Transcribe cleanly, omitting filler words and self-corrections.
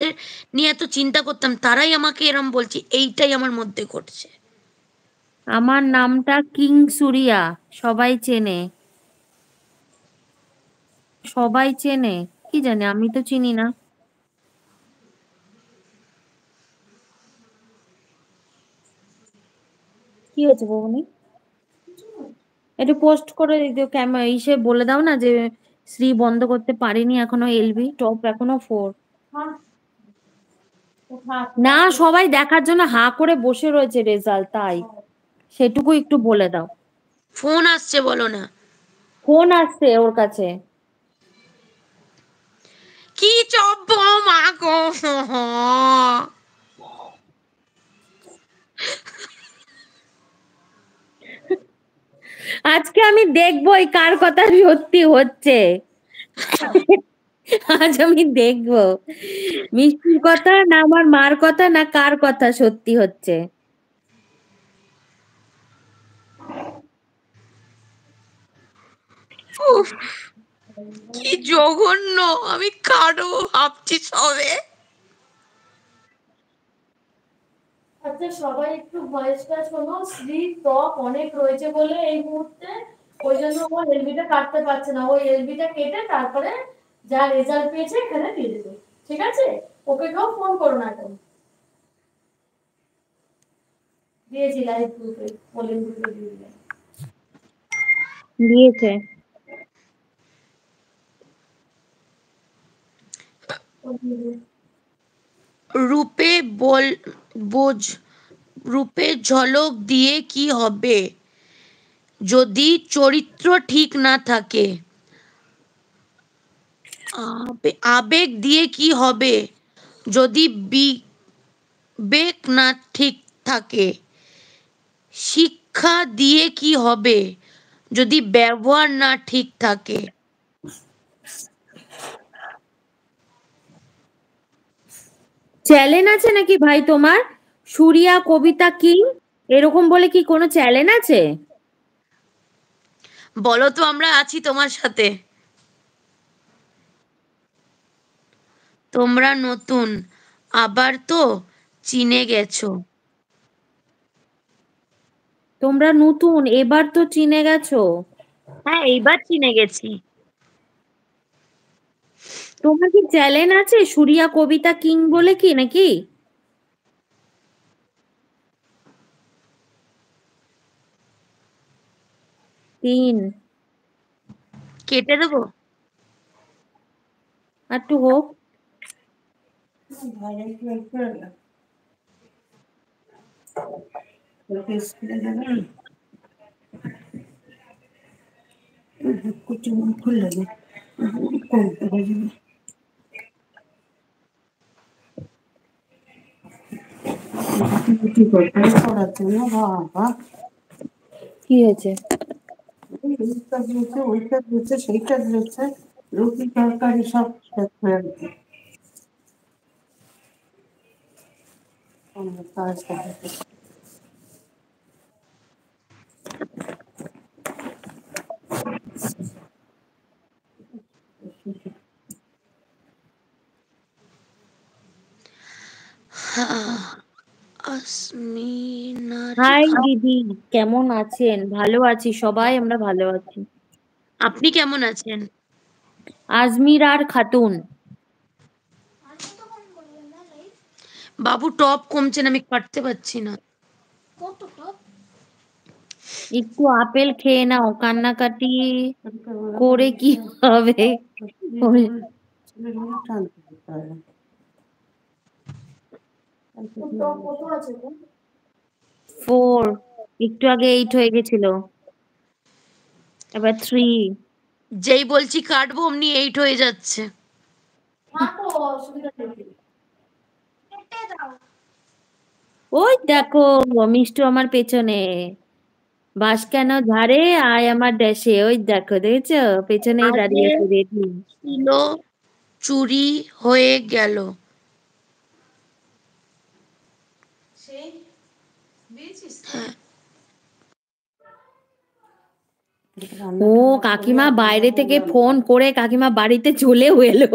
যাদের নিয়ে এত চিন্তা করতাম তারাই আমাকে এরম বলছে, এইটাই আমার মধ্যে ঘটছে। আমার নামটা কিং সুরিয়া, সবাই চেনে। সবাই চেনে কি জানে, আমি তো চিনি না। কি হয়েছে বৌনি? একটু পোস্ট করে ইসে বলে দাও না যে শ্রী বন্ধ করতে পারিনি এখনো, এলবি টপ এখনো 4। না, সবাই দেখার জন্য হা করে বসে রয়েছে রেজাল্ট, তাই সেটুকু একটু বলে দাও। ফোন আসছে, বলো না। ফোন আসছে ওর কাছে। কি চব্ব মা গো। আজকে আমি দেখবো এই কার কথা সত্যি হচ্ছে। আজ আমি দেখবো মিষ্টির কথা না আমার মার কথা না কার কথা সত্যি হচ্ছে। উফ, কি জঘন্য, আমি কাটবো ভাবছি সবে। আচ্ছা সবাই একটু ভয়েসটা শোনো। শ্রী ত্বক অনেক রয়েছে বলে এই মুহূর্তে ওই জন্য ও এলবিটা কাটতে পারছে না, ওই এলবিটা কেটে তারপরে যা রেজাল্ট পেয়েছে এখানে দিয়ে দেবে, ঠিক আছে? ওকে কেউ ফোন করো না এখন। দিয়েছি লাইভ গ্রুপে, পোলিং গ্রুপে দিয়েছে। রূপে বোঝ, রূপে ঝলক দিয়ে কি হবে যদি চরিত্র ঠিক না থাকে? আবেগ দিয়ে কি হবে যদি বিবেক না ঠিক থাকে? শিক্ষা দিয়ে কি হবে যদি ব্যবহার না ঠিক থাকে? চ্যালেঞ্জ আছে নাকি ভাই তোমার? সুরিয়া কবিতা কিং এরকম বলে কি কোনো চ্যালেঞ্জ আছে? বলো তো, আমরা আছি তোমার সাথে। তোমরা নতুন, আবার তো চিনে গেছো। তোমরা নতুন, এবার তো চিনে গেছো। হ্যাঁ, এইবার চিনে গেছি। তোমার কি চ্যালেঞ্জ আছে সুরিয়া কবিতা কিং বলে কি নাকি? তিন। কেটে দেবো। একটু হোক। কি হয়েছে? ওইটা দিয়েছে সেইটা দিয়েছে, রুটি তরকারি সব শেষ হয়ে গেছে। হাই দিদি, কেমন আছেন? ভালো আছি, সবাই আমরা ভালো আছি। আপনি কেমন আছেন? আজমির আর খাতুন। বাবু টপ কমছে না, আমি কাটতে পারছি না। একটু আপেল খেয়ে নাও, কান্নাকাটি করে কি হবে? ফোর, একটু আগে 8 হয়ে গেছিল, এবার 3। যেই বলছি কাটবো অমনি 8 হয়ে যাচ্ছে। ওই দেখো মিষ্টু আমার পেছনে, বাস কেন ঝাড়ে আয় আমার দেশে, ওই দেখো দেখেছো পেছনেই আগে দাঁড়িয়ে আছে রেডি। ছিল চুরি হয়ে গেল। হ্যাঁ। ও কাকিমা বাইরে থেকে ফোন করে কাকিমা বাড়িতে চলেও এলো।